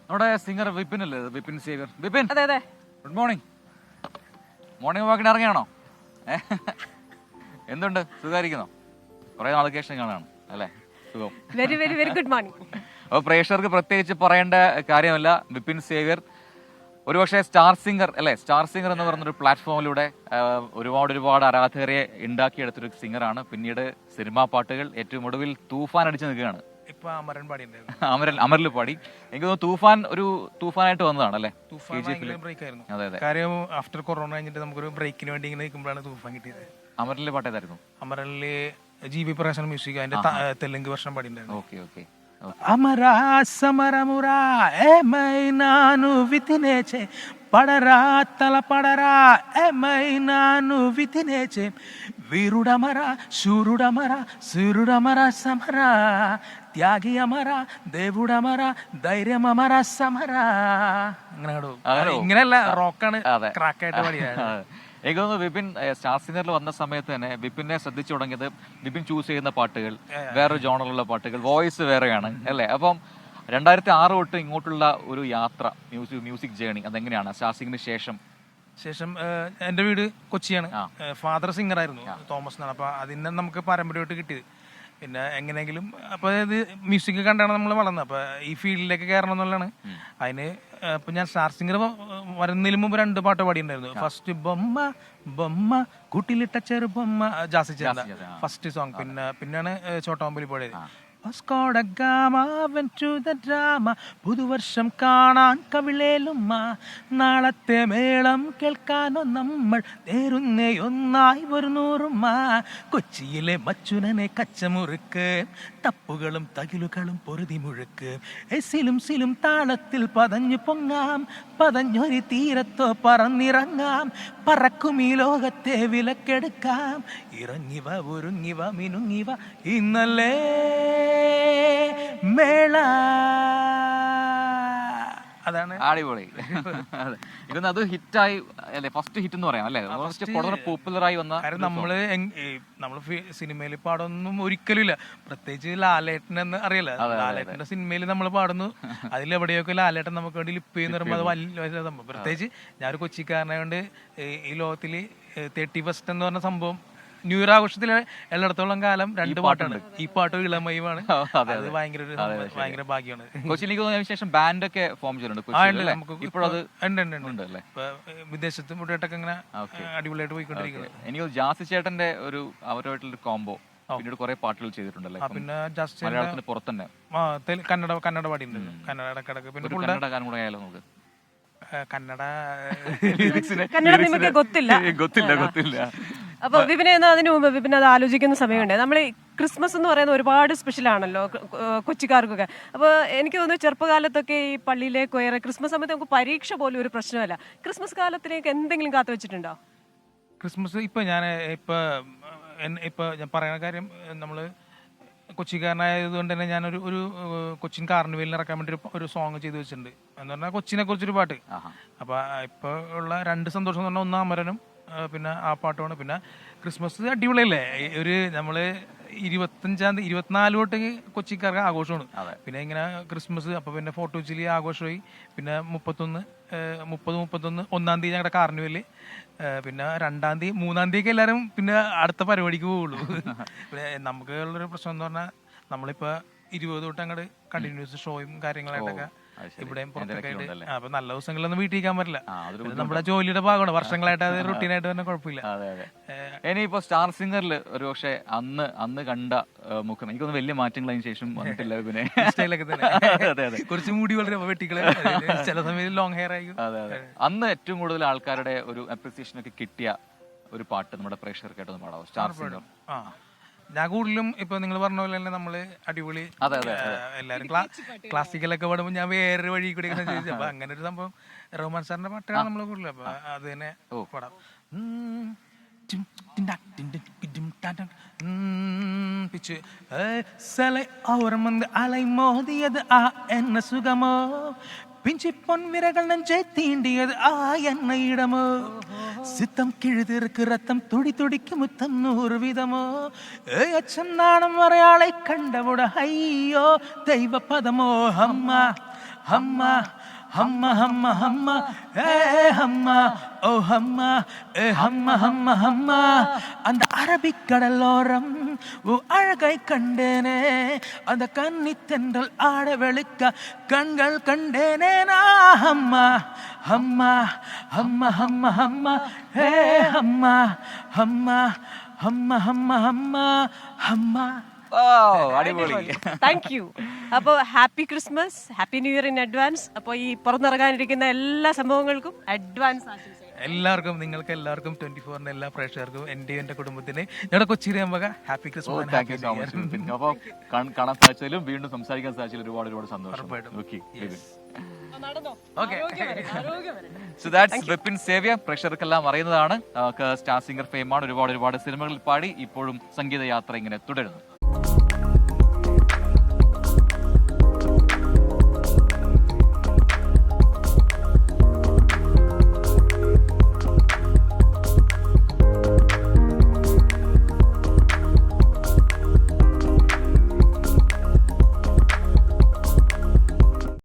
നമ്മുടെ സിംഗർ വിപിൻ അല്ലേ? വിപിൻ സേവ്യർ. വിപിൻ, അതെ അതെ. Good morning. മോർണിംഗ് വാക്കിന് ഇറങ്ങിയാണോ? എന്തുണ്ട്, സുഖമായിരിക്കുന്നോ? കുറെ നാൾക്ക് ശേഷം കാണാണ് അല്ലേ? സുഖം. Very very very good morning. അപ്പോൾ പ്രേക്ഷകർക്ക് പ്രത്യേകിച്ച് പറയേണ്ട കാര്യമല്ല, വിപിൻ സേവ്യർ ഒരുപക്ഷെ സ്റ്റാർ സിംഗർ അല്ലേ? സ്റ്റാർ സിംഗർ എന്ന് പറഞ്ഞൊരു പ്ലാറ്റ്ഫോമിലൂടെ ഒരുപാട് ആരാധകരെ ഉണ്ടാക്കിയെടുത്തൊരു സിംഗറാണ്. പിന്നീട് സിനിമാ പാട്ടുകൾ, ഏറ്റവും ഒടുവിൽ തൂഫാൻ അടിച്ചു നിൽക്കുകയാണ്. അമരിൽ പാടി. എനിക്ക് തോന്നുന്നു തൂഫാനായിട്ട് വന്നതാണ് അല്ലേ? കാര്യം ആഫ്റ്റർ കൊറോണ കഴിഞ്ഞിട്ട് നമുക്കൊരു ബ്രേക്കിന് വേണ്ടി ഇങ്ങനെ നിൽക്കുമ്പോഴാണ് തൂഫാൻ കിട്ടിയത്. അമരലിലെ പാട്ട് ഏതായിരുന്നു? അമരലില് GB പ്രകാശൻ മ്യൂസിക്, അതിന്റെ തെലുങ്ക് വർഷം പാടിണ്ടായിരുന്നു. Okay okay. అమరా సమరమురా ఏమైనాను వితినేచే పడరా తల పడరా ఏమైనాను వితినేచే వీరుడమరా శూరుడమరా సూర్యుడమరా సమరా ത്യാഗി അമര ദേവുടമര ധൈര്യമമര സമര. ഇങ്ങനെയല്ല, റോക്കാണ് ക്രാക്കായിട്ട് പാടിയത്. എനിക്ക് തോന്നുന്നു വിപിൻ സ്റ്റാർ സിംഗറിൽ വന്ന സമയത്ത് തന്നെ വിപിനെ ശ്രദ്ധിച്ചു തുടങ്ങിയത് വിപിൻ ചൂസ് ചെയ്യുന്ന പാട്ടുകൾ വേറൊരു ജോണറിലുള്ള പാട്ടുകൾ, വോയിസ് വേറെയാണ് അല്ലേ? അപ്പം 2006 തൊട്ട് ഇങ്ങോട്ടുള്ള ഒരു യാത്ര, മ്യൂസിക് ജേണി അതെങ്ങനെയാണ് സ്റ്റാർ സിംഗറിന് ശേഷം? എൻ്റെ വീട് കൊച്ചിയാണ്. ഫാദർ സിംഗർ ആയിരുന്നു, തോമസ് എന്നാണ്. അപ്പൊ അതിനെ നമുക്ക് പാരമ്പര്യമായിട്ട് കിട്ടിയത്. പിന്നെ എങ്ങനെയെങ്കിലും അപ്പൊ ഇത് മ്യൂസിക് കണ്ടാണ് നമ്മൾ വളർന്നത്. അപ്പൊ ഈ ഫീൽഡിലേക്ക് കയറണം എന്നുള്ളതാണ്. അതിന് ഇപ്പൊ ഞാൻ സ്റ്റാർ സിംഗർ വരുന്നതിന് മുമ്പ് 2 പാട്ട് പാടിയിട്ടുണ്ടായിരുന്നു. ഫസ്റ്റ് ബൊമ്മ ബൊമ്മ കൂട്ടിലിട്ട ചെറു ബൊമ്മ, ജാസി ചേർന്ന ഫസ്റ്റ് സോങ്. പിന്നെയാണ് ചോട്ടാമ്പലി പാടിയത്. പുതുവർഷം കാണാൻ കവിളേലുമ്മ, നാളത്തെ മേളം കേൾക്കാനോ നമ്മൾ നേരുന്നയൊന്നായി ഒരു നൂറുമ്മ. കൊച്ചിയിലെ മച്ചുനനെ കച്ചമുറുക്ക്, തപ്പുകളും തകിലുകളും പൊറുതി മുഴുക്ക്. സിലും താളത്തിൽ പതഞ്ഞു പൊങ്ങാം, പതഞ്ഞൊരു തീരത്തോ പറന്നിറങ്ങാം. പറക്കും ഈ ലോകത്തെ വിലക്കെടുക്കാം, ഇറങ്ങിവ ഒരുങ്ങിവ മിനുങ്ങിവ ഇന്നല്ലേ മേള. അതാണ് അടിപൊളി. ഇതൊന്നും അത് ഹിറ്റായി അല്ലേ? ഫസ്റ്റ് ഹിറ്റ് എന്ന് പറയാം അല്ലേ? പോപ്പുലറായി വന്ന. നമ്മള് സിനിമയിൽ പാടൊന്നും ഒരിക്കലും ഇല്ല. പ്രത്യേകിച്ച് ലാലേട്ടനെന്ന് അറിയില്ല. ലാലേട്ടന്റെ സിനിമയിൽ നമ്മൾ പാടുന്നു, അതിലെവിടെയൊക്കെ ലാലേട്ടൻ നമുക്ക് വേണ്ടി ലിപ്പ് ചെയ്യുന്ന പറയുമ്പോൾ അത് വലിയ സംഭവം. പ്രത്യേകിച്ച് ഞാനൊരു കൊച്ചിക്കാരനായോണ്ട് ഈ ലോകത്തില് 31st എന്ന് പറഞ്ഞ സംഭവം, ന്യൂ ഇയർ ആഘോഷത്തിലെ എല്ലായിടത്തോളം കാലം 2 പാട്ടാണ്. ഈ പാട്ടും ഇളമയുമാണ്. അത് ഭയങ്കര ഭാഗ്യമാണ്. കൊച്ചിയിലേക്ക് ബാൻഡൊക്കെ ഫോം ചെയ്തിട്ടുണ്ട്. വിദേശത്തും ഇവിടെയൊക്കെ ഇങ്ങനെ അടിപൊളിയായിട്ട് പോയിക്കൊണ്ടിരിക്കുന്നത്. എനിക്ക് ജാസി ചേട്ടന്റെ അവരുമായിട്ടുള്ള കോംബോ പിന്നീട് കുറെ പാട്ടുകൾ ചെയ്തിട്ടുണ്ടല്ലേ? പിന്നെ ജാസി മലയാളത്തിന് പുറത്തന്നെ കന്നഡ പാടിയിട്ടുണ്ട്. കന്നഡ ഇടക്കിടക്ക്. പിന്നെ കന്നഡ ഗാനം കൂടെ ആയാലും നമുക്ക് കന്നഡ നിങ്ങൾക്ക് ഗൊത്തില്ല. അപ്പൊ വിപിനെ അതിനു മുമ്പ് വിപിൻ അത് ആലോചിക്കുന്ന സമയമുണ്ട്. നമ്മൾ ക്രിസ്മസ് എന്ന് പറയുന്ന ഒരുപാട് സ്പെഷ്യൽ ആണല്ലോ കൊച്ചിക്കാർക്കൊക്കെ. അപ്പോൾ എനിക്ക് തോന്നുന്നു ചെറുപ്പകാലത്തൊക്കെ ഈ പള്ളിയിലെ കൊയർ ക്രിസ്മസ് സമയത്ത് നമുക്ക് പരീക്ഷ പോലും ഒരു പ്രശ്നമല്ല. ക്രിസ്മസ് കാലത്തിലേക്ക് എന്തെങ്കിലും കാത്തു വെച്ചിട്ടുണ്ടോ? ക്രിസ്മസ് ഇപ്പൊ ഞാൻ പറയുന്ന കാര്യം, നമ്മള് കൊച്ചിക്കാരനായതുകൊണ്ട് തന്നെ ഞാനൊരു കൊച്ചിൻ കാർണിവലിന് ഇറക്കാൻ വേണ്ടി ഒരു സോങ് ചെയ്ത് വെച്ചിട്ടുണ്ട്. എന്ന് പറഞ്ഞാൽ കൊച്ചിനെ കുറിച്ചൊരു പാട്ട്. അപ്പൊ ഇപ്പൊ ഉള്ള 2 സന്തോഷം എന്ന് പറഞ്ഞാൽ ഒന്ന് അമരനും പിന്നെ ആ പാട്ടുമാണ്. പിന്നെ ക്രിസ്മസ് അടിപൊളിയല്ലേ? നമ്മള് 24 തൊട്ട് കൊച്ചിക്കാർക്ക് ആഘോഷമാണ്. പിന്നെ ഇങ്ങനെ ക്രിസ്മസ്, അപ്പൊ പിന്നെ ഫോർട്ട് കൊച്ചിയിൽ ആഘോഷമായി. പിന്നെ 30, 1-ാം തീയതി ഞങ്ങളുടെ കാർണിവല്. പിന്നെ 2-ാം തീയതി 3-ാം തീയതി എല്ലാവരും പിന്നെ അടുത്ത പരിപാടിക്ക് പോവുള്ളൂ. പിന്നെ നമുക്ക് ഉള്ളൊരു പ്രശ്നം എന്ന് പറഞ്ഞാൽ നമ്മളിപ്പോ 20 തൊട്ട് അങ്ങോട്ട് കണ്ടിന്യൂസ് ഷോയും കാര്യങ്ങളായിട്ടൊക്കെ ഇവിടെയും പുറത്തൊക്കെ ആയിട്ട്. അപ്പൊ നല്ല ദിവസങ്ങളിലൊന്നും വീട്ടിൽ ഇരിക്കാൻ പറ്റില്ല. നമ്മുടെ ജോലിയുടെ ഭാഗമാണ്. വർഷങ്ങളായിട്ട് അത് റുട്ടീനായിട്ട് തന്നെ കുഴപ്പമില്ല. ഇനിയിപ്പോ സ്റ്റാർ സിംഗറിൽ ഒരു പക്ഷെ അന്ന് കണ്ട മുഖം എനിക്കൊന്നും വലിയ മാറ്റങ്ങൾ അതിന് ശേഷം വന്നിട്ടില്ല. പിന്നെ സ്റ്റൈലൊക്കെ തന്നെ കുറച്ച് മുടി വളരെ വെട്ടിക്കളെ, ചില സമയത്ത് ലോങ് ഹെയർ ആയിരിക്കും. അന്ന് ഏറ്റവും കൂടുതൽ ആൾക്കാരുടെ ഒരു അപ്രിസിയേഷൻ ഒക്കെ കിട്ടിയ ഒരു പാട്ട് നമ്മുടെ പ്രേക്ഷകർക്കായിട്ടൊന്ന് പാടാവോ? Star singer. ഞാൻ കൂടുതലും ഇപ്പൊ നിങ്ങൾ പറഞ്ഞ പോലെ തന്നെ നമ്മള് അടിപൊളി എല്ലാരും ക്ലാസിക്കലൊക്കെ പാടുമ്പോൾ ഞാൻ വേറൊരു വഴി കൂടി ചോദിച്ചു. അപ്പൊ അങ്ങനെ ഒരു സംഭവം റഹ്മാൻ സാറിന്റെ പാട്ടാണ് നമ്മൾ കൂടുതലും. അപ്പൊ അത് തന്നെ പാടാം. പിച്ച് അലൈ മോദിയത് ആ എന്ന സുഖമോ, പിഞ്ചി പൊൻവിരകൾ നെഞ്ചെ തീണ്ടിയത് ആ എന്ന ഇടമോ, സിത്തം കിഴുതിർക്ക് രത്തം തുടി തുടിക്ക് മുത്തം 100 വീതമോ, അച്ഛൻ നാണം മറയാളെ കണ്ടവിടെ അയ്യോ ദൈവ പദമോ, അമ്മ ഹമ്മ ഹമ്മ ഹമ്മ ഹമ്മ ഏ ഹമ്മ ഓ ഹമ്മ ഏ ഹമ്മ ഹമ്മ ഹമ്മ அந்த அரபிக்கடலோரம் அழகை கண்டேனே அந்த கன்னி தென்றல் ஆட வெளுக்க கண்கள் கண்டேனே நான் ஹம்ம ஹம்ம ஹம்ம ஹம்ம ஹம்ம ஏ ஹம்ம ஹம்ம ഹമ്മ ഹമ്മ ഹമ്മ ഹമ്മ അടിപൊളി. Thank you. അപ്പോൾ happy Christmas, happy new year in advance. അപ്പോൾ ഈ പുറത്തിറങ്ങാനിരിക്കുന്ന എല്ലാ സംഭവങ്ങൾക്കും അഡ്വാൻസ് ആശംസകൾ. എല്ലാവർക്കും, നിങ്ങൾക്ക് എല്ലാവർക്കും 24ന്റെ എല്ലാ പ്രേക്ഷകർക്കും എന്റെയും എന്റെ കുടുംബത്തിന് ഞങ്ങളുടെ കൊച്ചിയിലെ happy Christmas. Thank you so much. അപ്പോൾ കാണാൻ സാധിച്ചതിലും വീണ്ടും സംസാരിക്കാൻ സാധിച്ചതിലും ഒരുപാട് ഒരുപാട് സന്തോഷം. Okay. So that's Vipin Xavier. പ്രേക്ഷകർക്കെല്ലാം അറിയുന്നതാണ്. സ്റ്റാർ സിംഗർ ഫെയിമാണ്. ഒരുപാട് ഒരുപാട് സിനിമകളിൽ പാടി ഇപ്പോഴും സംഗീത യാത്ര ഇങ്ങനെ തുടരുന്നു.